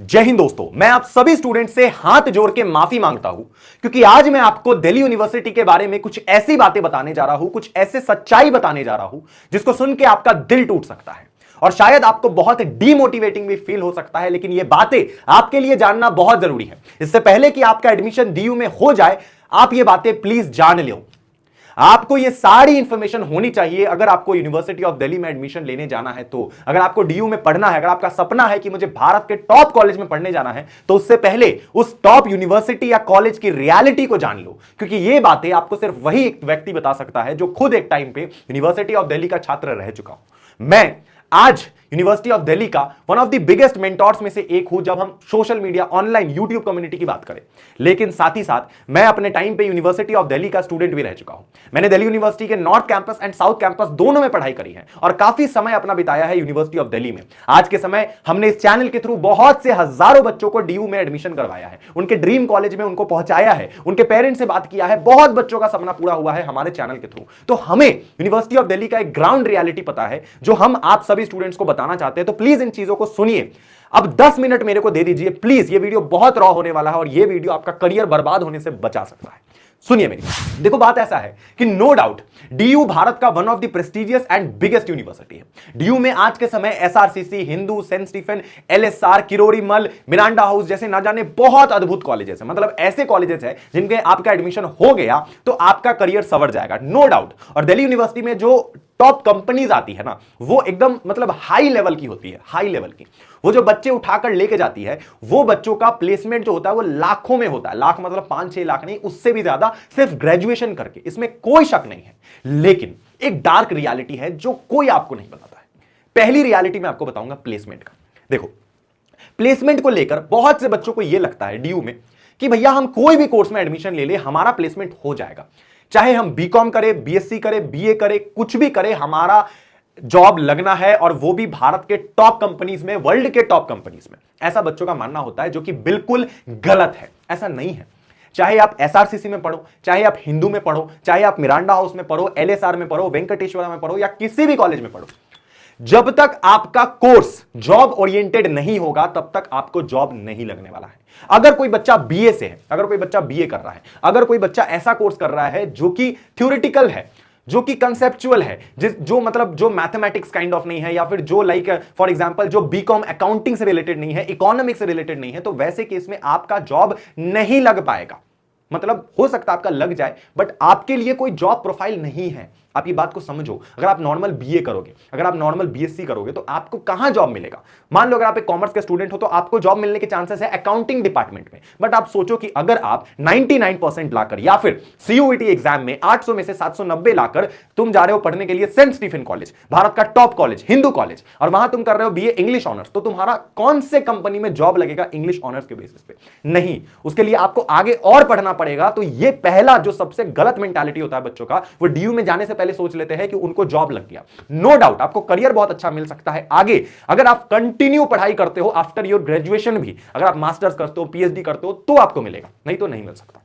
जय हिंद दोस्तों, मैं आप सभी स्टूडेंट से हाथ जोड़ के माफी मांगता हूं क्योंकि आज मैं आपको दिल्ली यूनिवर्सिटी के बारे में कुछ ऐसी बातें बताने जा रहा हूं, कुछ ऐसे सच्चाई बताने जा रहा हूं जिसको सुन के आपका दिल टूट सकता है और शायद आपको बहुत डीमोटिवेटिंग भी फील हो सकता है, लेकिन यह बातें आपके लिए जानना बहुत जरूरी है। इससे पहले कि आपका एडमिशन डीयू में हो जाए, आप ये बातें प्लीज जान लो। आपको ये सारी इंफॉर्मेशन होनी चाहिए अगर आपको यूनिवर्सिटी ऑफ दिल्ली में एडमिशन लेने जाना है। तो अगर आपको डीयू में पढ़ना है, अगर आपका सपना है कि मुझे भारत के टॉप कॉलेज में पढ़ने जाना है, तो उससे पहले उस टॉप यूनिवर्सिटी या कॉलेज की रियलिटी को जान लो, क्योंकि ये बातें आपको सिर्फ वही एक व्यक्ति बता सकता है जो खुद एक टाइम पे यूनिवर्सिटी ऑफ दिल्ली का छात्र रह चुका हूं। मैं आज यूनिवर्सिटी ऑफ दिल्ली का one of the biggest mentors में से एक हूं जब हम social media, online, YouTube community की बात करें। लेकिन साथ ही साथ मैं अपने टाइम पे यूनिवर्सिटी ऑफ दिल्ली का स्टूडेंट भी रह चुका हूं। मैंने दिल्ली यूनिवर्सिटी के north campus and south campus दोनों में पढ़ाई करी है और काफी समय अपना बिताया है यूनिवर्सिटी ऑफ दिल्ली में। आज के समय हमने इस चैनल के थ्रू बहुत से हजारों बच्चों को डीयू में एडमिशन करवाया है, उनके ड्रीम कॉलेज में उनको पहुंचाया है, उनके पेरेंट्स से बात किया है, बहुत बच्चों का सपना पूरा हुआ है हमारे चैनल के थ्रू। तो हमें यूनिवर्सिटी ऑफ दिल्ली का एक ग्राउंड रियलिटी पता है जो हम आप सभी स्टूडेंट्स को बताना चाहते हैं। तो प्लीज इन चीजों को सुनिए। अब 10 मिनट मेरे को दे दीजिए प्लीज। ये वीडियो बहुत रॉ होने वाला है और ये वीडियो आपका करियर बर्बाद होने से बचा सकता है। सुनिए मेरी। देखो, बात ऐसा है कि नो डाउट डीयू भारत का one of the prestigious and biggest university है। डीयू में आज के समय SRCC, Hindu, Saint Stephen, LSR, Kirori Mal, Miranda house जैसे ना जाने बहुत अद्भुत कॉलेजेस हैं। मतलब ऐसे कॉलेजेस हैं जिनके आपका एडमिशन हो गया तो आपका करियर सवर जाएगा, नो डाउट। और दिल्ली यूनिवर्सिटी में जो टॉप कंपनीज आती है ना, वो एकदम मतलब हाई लेवल की होती है, हाई लेवल की। वो जो बच्चे उठाकर लेके जाती है, वो बच्चों का प्लेसमेंट जो होता है वो लाखों में होता है। लाख मतलब 5-6 लाख नहीं, उससे भी ज्यादा, सिर्फ ग्रेजुएशन करके। इसमें कोई शक नहीं है। लेकिन एक डार्क रियलिटी है जो कोई आपको नहीं बताता है। पहली रियलिटी मैं आपको बताऊंगा प्लेसमेंट का। देखो, प्लेसमेंट को लेकर बहुत से बच्चों को यह लगता है डीयू में कि भैया हम कोई भी कोर्स में एडमिशन ले ले, हमारा प्लेसमेंट हो जाएगा। चाहे हम बीकॉम करें, बीएससी करें, बीए करें, कुछ भी करें, हमारा जॉब लगना है, और वो भी भारत के टॉप कंपनीज में, वर्ल्ड के टॉप कंपनीज में। ऐसा बच्चों का मानना होता है जो कि बिल्कुल गलत है। ऐसा नहीं है। चाहे आप एसआरसीसी में पढ़ो, चाहे आप हिंदू में पढ़ो, चाहे आप मिरांडा हाउस में पढ़ो, एलएसआर में पढ़ो, वेंकटेश्वरा में पढ़ो या किसी भी कॉलेज में पढ़ो, जब तक आपका कोर्स जॉब ओरिएंटेड नहीं होगा तब तक आपको जॉब नहीं लगने वाला है। अगर कोई बच्चा बीए से है, अगर कोई बच्चा बीए कर रहा है, अगर कोई बच्चा ऐसा कोर्स कर रहा है जो कि थ्योरेटिकल है, जो कि कंसेप्चुअल है, जो मतलब जो मैथमेटिक्स काइंड ऑफ नहीं है, या फिर जो लाइक फॉर एग्जांपल जो बीकॉम अकाउंटिंग से रिलेटेड नहीं है, इकोनॉमिक्स से रिलेटेड नहीं है, तो वैसे केस में आपका जॉब नहीं लग पाएगा। मतलब हो सकता है आपका लग जाए, बट आपके लिए कोई जॉब प्रोफाइल नहीं है। आप ये बात को समझो। अगर आप नॉर्मल बीए करोगे, अगर आप नॉर्मल बीएससी करोगे, तो आपको कहां जॉब मिलेगा? मान लो अगर आप एक कॉमर्स के स्टूडेंट हो तो आपको जॉब मिलने के चांसेस है अकाउंटिंग डिपार्टमेंट में। बट आप सोचो कि अगर आप 99% लाकर या फिर सीयूईटी एग्जाम में 800 में से 790 लाकर तुम जा रहे हो पढ़ने के लिए सेंट स्टीफन कॉलेज, भारत का टॉप कॉलेज, हिंदू कॉलेज, और वहां तुम कर रहे हो बीए इंग्लिश ऑनर्स, तो तुम्हारा कौन से कंपनी में जॉब लगेगा इंग्लिश ऑनर्स के बेसिस पे? नहीं। उसके लिए आपको आगे और पढ़ना पड़ेगा। तो ये पहला जो सबसे गलत मेंटालिटी होता है बच्चों का, वो डीयू में जाने से पहले सोच लेते हैं कि उनको जॉब लग गया। नो डाउट आपको करियर बहुत अच्छा मिल सकता है आगे, अगर आप कंटिन्यू पढ़ाई करते हो आफ्टर योर ग्रेजुएशन भी। अगर आप मास्टर्स करते हो, पीएचडी करते हो, तो आपको मिलेगा, नहीं तो नहीं मिल सकता।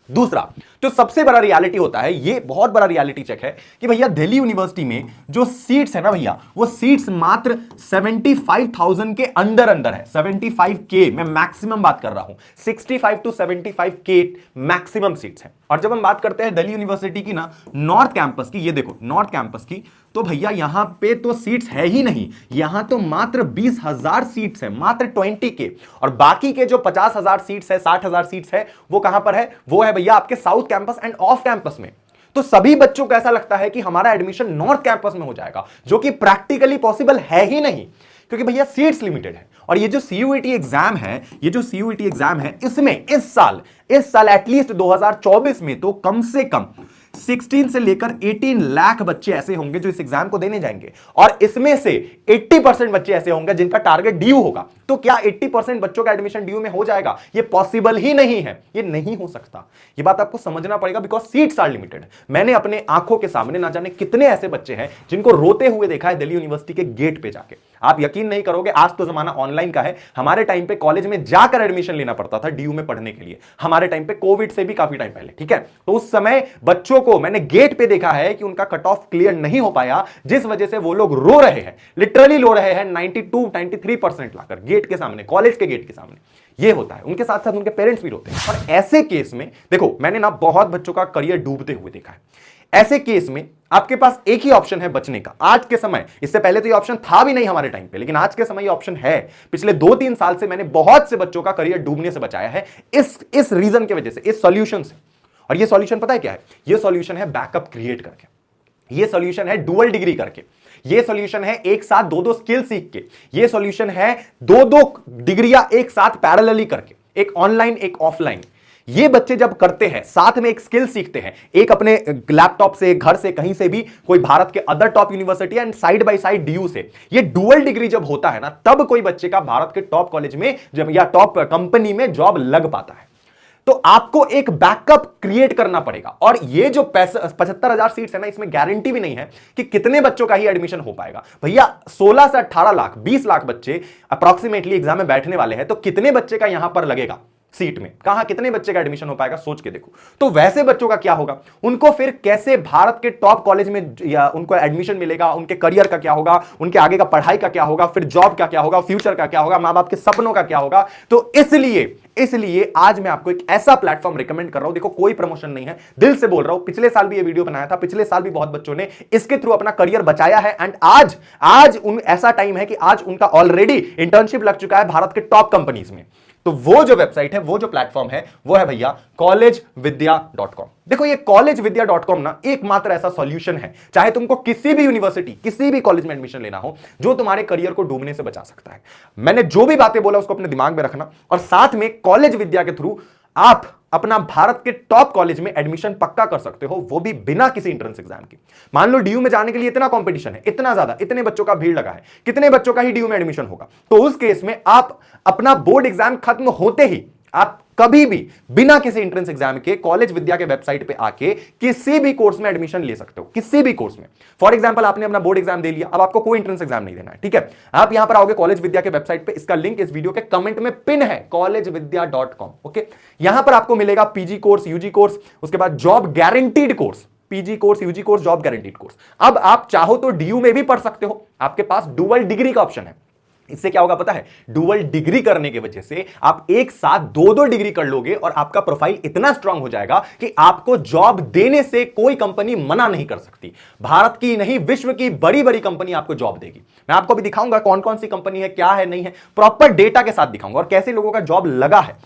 दूसरा जो सबसे बड़ा रियलिटी होता है, ये बहुत बड़ा रियलिटी चेक है कि भैया दिल्ली यूनिवर्सिटी में जो सीट्स है ना भैया, वो सीट्स मात्र 75,000 के अंदर अंदर है। 75K मैं मैक्सिमम बात कर रहा हूं, 65 to 75K मैक्सिमम सीट्स है। और जब हम बात करते हैं दिल्ली यूनिवर्सिटी की ना नॉर्थ कैंपस की, ये देखो नॉर्थ कैंपस की, तो भैया यहां पे तो सीट्स है ही नहीं। यहां तो मात्र 20,000 सीट्स है, मात्र 20K। और बाकी के जो 50,000 सीट्स है, 60,000 सीट्स है, वो कहां पर है? वो है भैया आपके south campus end off campus में। तो सभी बच्चों को ऐसा लगता है कि हमारा एडमिशन नॉर्थ कैंपस में हो जाएगा, जो कि प्रैक्टिकली पॉसिबल है ही नहीं, क्योंकि भैया सीट्स लिमिटेड है। और ये जो सीयूईटी एग्जाम है, ये जो सीयूईटी एग्जाम है, इसमें इस साल एटलीस्ट 2024 में तो कम से कम 16 से लेकर 18 लाख बच्चे ऐसे होंगे जो इस एग्जाम को देने जाएंगे, और इसमें से 80% बच्चे ऐसे होंगे जिनका टारगेट डीयू होगा। तो क्या 80% बच्चों का एडमिशन डीयू में हो जाएगा? ये पॉसिबल ही नहीं है, ये नहीं हो सकता। ये बात आपको समझना पड़ेगा, बिकॉज सीट्स आर लिमिटेड। मैंने अपने आंखों के सामने ना जाने कितने ऐसे बच्चे हैं जिनको रोते हुए देखा है दिल्ली यूनिवर्सिटी के गेट पे जाके। आप यकीन नहीं करोगे, आज तो जमाना ऑनलाइन का है। हमारे टाइम पे कॉलेज में जाकर एडमिशन लेना पड़ता था डीयू में पढ़ने के लिए, हमारे टाइम पे, कोविड से भी काफी टाइम पहले, ठीक है। तो उस समय बच्चों को मैंने गेट पे देखा है कि उनका कट ऑफ क्लियर नहीं हो पाया, जिस वजह से वो लोग रो रहे हैं, लिटरली रो रहे हैं 92 93% लाकर गेट के सामने, कॉलेज के गेट के सामने। ये होता है, उनके साथ साथ उनके पेरेंट्स भी रोते हैं। और ऐसे केस में देखो, मैंने ना बहुत बच्चों का करियर डूबते हुए देखा है। ऐसे केस में आपके पास एक ही ऑप्शन है बचने का आज के समय। इससे पहले तो ये ऑप्शन था भी नहीं हमारे टाइम पे, लेकिन आज के समय ये ऑप्शन है। पिछले 2-3 साल से मैंने बहुत से बच्चों का करियर डूबने से बचाया है इस रीजन की वजह से, इस सॉल्यूशन से। और ये सॉल्यूशन पता है क्या है? ये सॉल्यूशन है बैकअप क्रिएट करके, ये सॉल्यूशन है डुअल डिग्री करके, ये सॉल्यूशन है एक साथ 2-2 स्किल सीख के, ये सॉल्यूशन है 2-2 डिग्रियां एक साथ पैरेलली करके, एक ऑनलाइन एक ऑफलाइन। ये बच्चे जब करते हैं, साथ में एक स्किल सीखते हैं, एक अपने लैपटॉप से, घर से, कहीं से भी, कोई भारत के other top university and side by side DU से, ये डुअल डिग्री जब होता है ना, तब कोई बच्चे का भारत के टॉप कॉलेज में जब या टॉप कंपनी में जॉब लग पाता है। तो आपको एक बैकअप क्रिएट करना पड़ेगा। और ये जो 75,000 सीट्स है ना, इसमें गारंटी भी नहीं है कि कितने बच्चों का ही एडमिशन हो पाएगा। भैया 16 से 18 लाख, 20 लाख बच्चे अप्रॉक्सीमेटली एग्जाम में बैठने वाले हैं, तो कितने बच्चे का यहां पर लगेगा सीट में, कहां कितने बच्चे का एडमिशन हो पाएगा, सोच के देखो। तो वैसे बच्चों का क्या होगा, उनको फिर कैसे भारत के टॉप कॉलेज में या उनको एडमिशन मिलेगा, उनके करियर का क्या होगा, उनके आगे का पढ़ाई का क्या होगा, फिर जॉब का क्या होगा, फ्यूचर का क्या होगा, मां बाप के सपनों का क्या होगा। तो इसलिए आज मैं आपको एक ऐसा प्लेटफॉर्म रिकमेंड कर रहा हूं। देखो, कोई प्रमोशन नहीं है, दिल से बोल रहा हूं। पिछले साल भी ये वीडियो बनाया था, पिछले साल भी बहुत बच्चों ने इसके थ्रू अपना करियर बचाया है। एंड आज ऐसा टाइम है कि आज उनका ऑलरेडी इंटर्नशिप लग चुका है भारत के टॉप कंपनीज में। तो वो जो वेबसाइट है, वो जो प्लेटफॉर्म है, वो है भैया collegevidya.com। देखो, ये collegevidya.com ना एकमात्र ऐसा सॉल्यूशन है, चाहे तुमको किसी भी यूनिवर्सिटी, किसी भी कॉलेज में एडमिशन लेना हो, जो तुम्हारे करियर को डूबने से बचा सकता है। मैंने जो भी बातें बोला उसको अपने दिमाग में रखना, और साथ में कॉलेज विद्या के थ्रू आप अपना भारत के टॉप कॉलेज में एडमिशन पक्का कर सकते हो, वो भी बिना किसी एंट्रेंस एग्जाम की। मान लो डीयू में जाने के लिए इतना कंपटीशन है, इतना ज्यादा, इतने बच्चों का भीड़ लगा है, कितने बच्चों का ही डीयू में एडमिशन होगा। तो उस केस में आप अपना बोर्ड एग्जाम खत्म होते ही आप कभी भी बिना किसी एंट्रेंस एग्जाम के कॉलेज विद्या के वेबसाइट पे आके किसी भी कोर्स में एडमिशन ले सकते हो, किसी भी कोर्स में। फॉर एग्जांपल, आपने अपना बोर्ड एग्जाम दे लिया, अब आपको कोई एंट्रेंस एग्जाम नहीं देना है, ठीक है। आप यहां पर आओगे कॉलेज विद्या के वेबसाइट पे, इसका लिंक इस वीडियो के कमेंट में पिन है, collegevidya.com। ओके, यहां पर आपको मिलेगा पीजी कोर्स, यूजी कोर्स, उसके बाद job guaranteed course, PG course, UG course, job guaranteed course. अब आप चाहो तो डीयू में भी पढ़ सकते हो, आपके पास डुअल डिग्री का ऑप्शन है। इससे क्या होगा पता है? डुअल डिग्री करने की वजह से आप एक साथ 2-2 डिग्री कर लोगे, और आपका प्रोफाइल इतना स्ट्रांग हो जाएगा कि आपको जॉब देने से कोई कंपनी मना नहीं कर सकती। भारत की नहीं, विश्व की बड़ी बड़ी कंपनी आपको जॉब देगी। मैं आपको भी दिखाऊंगा कौन कौन सी कंपनी है, क्या है, नहीं है, प्रॉपर डेटा के साथ दिखाऊंगा, और कैसे लोगों का जॉब लगा है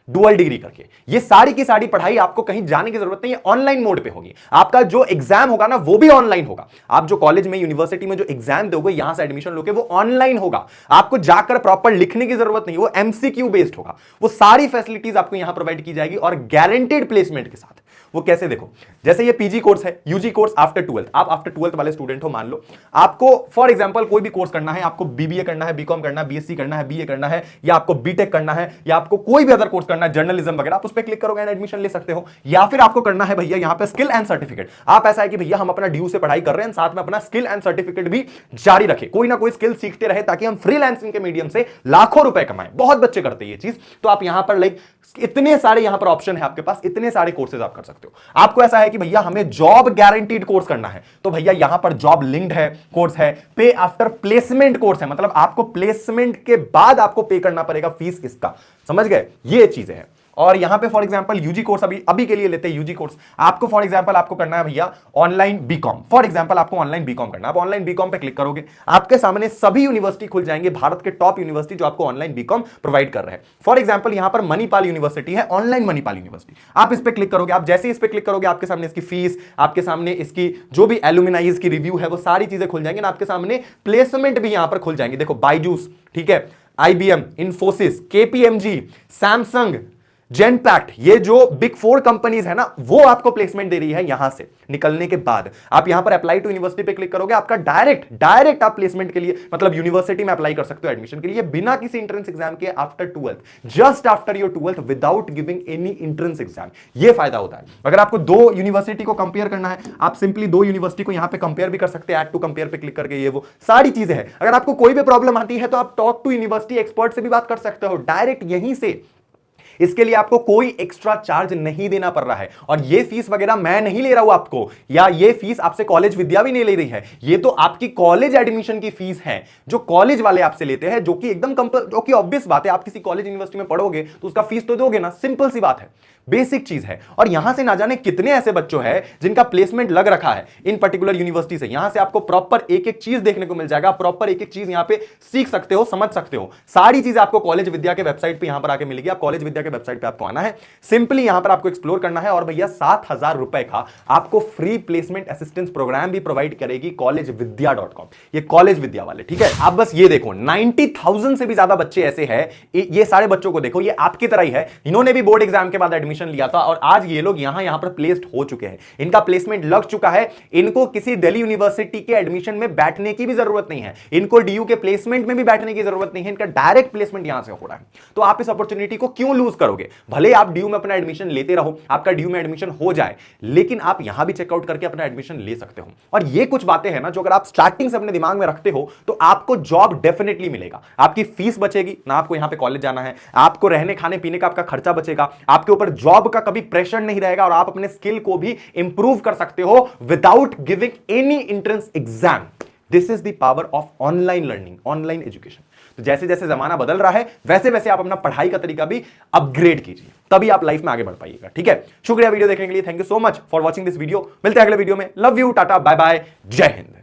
डुअल डिग्री करके। ये सारी की सारी पढ़ाई आपको कहीं जाने की जरूरत नहीं है, ऑनलाइन मोड पे होगी। आपका जो एग्जाम होगा ना, वो भी ऑनलाइन होगा। आप जो कॉलेज में, यूनिवर्सिटी में जो एग्जाम दोगे, यहां से एडमिशन लोगे, वो ऑनलाइन होगा। आपको जाकर प्रॉपर लिखने की जरूरत नहीं, वो एमसीक्यू बेस्ड होगा। वो सारी फैसिलिटीज आपको यहां प्रोवाइड की जाएगी, और गारंटेड प्लेसमेंट के साथ। वो कैसे? देखो, जैसे ये पीजी कोर्स है, यूजी कोर्स आफ्टर 12th, आप आफ्टर 12th वाले स्टूडेंट हो, मान लो आपको फॉर एग्जांपल कोई भी कोर्स करना है, आपको बीबीए करना है, बीकॉम करना है, बीएससी करना है, बीए करना है, या आपको बीटेक करना है, या आपको कोई भी अदर कोर्स करना है, जर्नलिज्म वगैरह, आप उस पर क्लिक करोगे एडमिशन ले सकते हो। या फिर आपको करना है भैया यहां पे स्किल एंड सर्टिफिकेट। आप ऐसा है कि भैया हम अपना डीयू से पढ़ाई कर रहे हैं, साथ में अपना स्किल एंड सर्टिफिकेट भी जारी रखे, कोई ना कोई स्किल सीखते रहे, ताकि हम फ्रीलांसिंग के मीडियम से लाखों रुपए कमाएं। बहुत बच्चे करते हैं ये चीज। तो आप यहां पर इतने सारे यहां पर ऑप्शन है आपके पास, इतने सारे कोर्सेज आप कर सकते हो। आपको ऐसा है कि भैया हमें जॉब गारंटीड कोर्स करना है, तो भैया यहां पर जॉब लिंक्ड है कोर्स है, पे आफ्टर प्लेसमेंट कोर्स है, मतलब आपको प्लेसमेंट के बाद आपको पे करना पड़ेगा फीस इसका, समझ गए? ये चीजें हैं। और यहां पे फॉर एग्जांपल यूजी कोर्स अभी के लिए लेते हैं। यूजी कोर्स आपको फॉर एग्जांपल आपको करना है भैया ऑनलाइन बीकॉम, फॉर एग्जांपल आपको ऑनलाइन बीकॉम करना है। आप ऑनलाइन बीकॉम पे क्लिक करोगे, आपके सामने सभी यूनिवर्सिटी खुल जाएंगे, भारत के टॉप यूनिवर्सिटी जो आपको ऑनलाइन बीकॉम प्रोवाइड कर रहे हैं। फॉर एग्जांपल यहां पर मणिपाल यूनिवर्सिटी है, ऑनलाइन मणिपाल यूनिवर्सिटी। आप इस पे क्लिक करोगे, आप जैसे इस पे क्लिक करोगे, आपके सामने इसकी फीस, आपके सामने इसकी जो भी एलुमिनाइज की रिव्यू है, वो सारी चीजें खुल जाएंगी ना। आपके सामने प्लेसमेंट भी यहां पर खुल जाएंगे। देखो, बायजूस, ठीक है, IBM, Infosys, KPMG, Samsung, Genpact, ये जो बिग 4 कंपनीज है ना, वो आपको प्लेसमेंट दे रही है। यहां से निकलने के बाद आप यहां पर अप्लाई टू यूनिवर्सिटी पे क्लिक करोगे, आपका डायरेक्ट आप प्लेसमेंट के लिए मतलब यूनिवर्सिटी में अप्लाई कर सकते हो एडमिशन के लिए बिना किसी एंट्रेंस एग्जाम के after 12th, just after your 12th without giving any entrance exam. ये फायदा होता है। अगर आपको दो यूनिवर्सिटी को कंपेयर करना है, आप सिंपली दो यूनिवर्सिटी को यहां पे कंपेयर भी कर सकते हैं, ऐड टू कंपेयर पे क्लिक करके, ये वो सारी चीजें हैं। अगर आपको कोई भी प्रॉब्लम आती है तो आप टॉक टू यूनिवर्सिटी एक्सपर्ट से भी बात कर सकते हो डायरेक्ट यहीं से। इसके लिए आपको कोई एक्स्ट्रा चार्ज नहीं देना पड़ रहा है, और ये फीस वगैरह मैं नहीं ले रहा हूं आपको, या ये फीस आपसे कॉलेज विद्या भी नहीं ले रही है। ये तो आपकी कॉलेज एडमिशन की फीस है जो कॉलेज वाले आपसे लेते हैं, जो कि एकदम जो कि ऑब्वियस बात है, आप किसी कॉलेज यूनिवर्सिटी में पढ़ोगे तो उसका फीस तो दोगे ना, सिंपल सी बात है, बेसिक चीज है। और यहां से ना जाने कितने ऐसे बच्चों हैं जिनका प्लेसमेंट लग रखा है इन पर्टिकुलर यूनिवर्सिटी से। यहां से आपको प्रॉपर एक एक चीज देखने को मिल जाएगा, प्रॉपर एक एक चीज यहां पे सीख सकते हो, समझ सकते हो। सारी चीज आपको कॉलेज विद्या के वेबसाइट पे यहां पर आके मिलेगी। आप कॉलेज विद्या के वेबसाइट पे आपको आना है, सिंपली यहां पर आपको एक्सप्लोर करना है, और भैया 7,000 रुपए का आपको फ्री प्लेसमेंट असिस्टेंस प्रोग्राम भी प्रोवाइड करेगी collegevidya.com, ये कॉलेज विद्या वाले, ठीक है। आप बस ये देखो 90,000 से भी ज्यादा बच्चे ऐसे हैं, ये सारे बच्चों को देखो, ये आपकी तरह ही है, इन्होंने भी बोर्ड एग्जाम के बाद एडमिशन लिया था और आज ये लोग यहां पर प्लेस्ड हो चुके हैं, इनका प्लेसमेंट लग चुका है। इनको किसी दिल्ली यूनिवर्सिटी के एडमिशन में बैठने की भी जरूरत नहीं है, इनको डीयू के प्लेसमेंट में भी बैठने की जरूरत नहीं है, इनका डायरेक्ट प्लेसमेंट यहां से हो रहा है। तो आप इस अपॉर्चुनिटी को क्यों लूज करोगे? भले आप डीयू में अपना एडमिशन लेते रहो, आपका डीयू में एडमिशन हो जाए, लेकिन आप यहां भी चेकआउट करके अपना एडमिशन ले सकते हो। और ये कुछ बातें हैं ना जो अगर आप स्टार्टिंग से अपने दिमाग में रखते हो तो आपको जॉब डेफिनेटली मिलेगा, आपकी फीस बचेगी ना, आपको यहां पे कॉलेज जाना है, आपको रहने खाने पीने का आपका खर्चा बचेगा, आपके ऊपर जॉब का कभी प्रेशर नहीं रहेगा, और आप अपने स्किल को भी इंप्रूव कर सकते हो without giving any entrance exam. This is the power of online learning, online education. तो जैसे जैसे जमाना बदल रहा है वैसे वैसे आप अपना पढ़ाई का तरीका भी अपग्रेड कीजिए, तभी आप लाइफ में आगे बढ़ पाइएगा, ठीक है। शुक्रिया वीडियो देखने के लिए, thank you so much for watching this video. मिलते हैं अगले वीडियो में, love you, tata, bye bye, Jai Hind.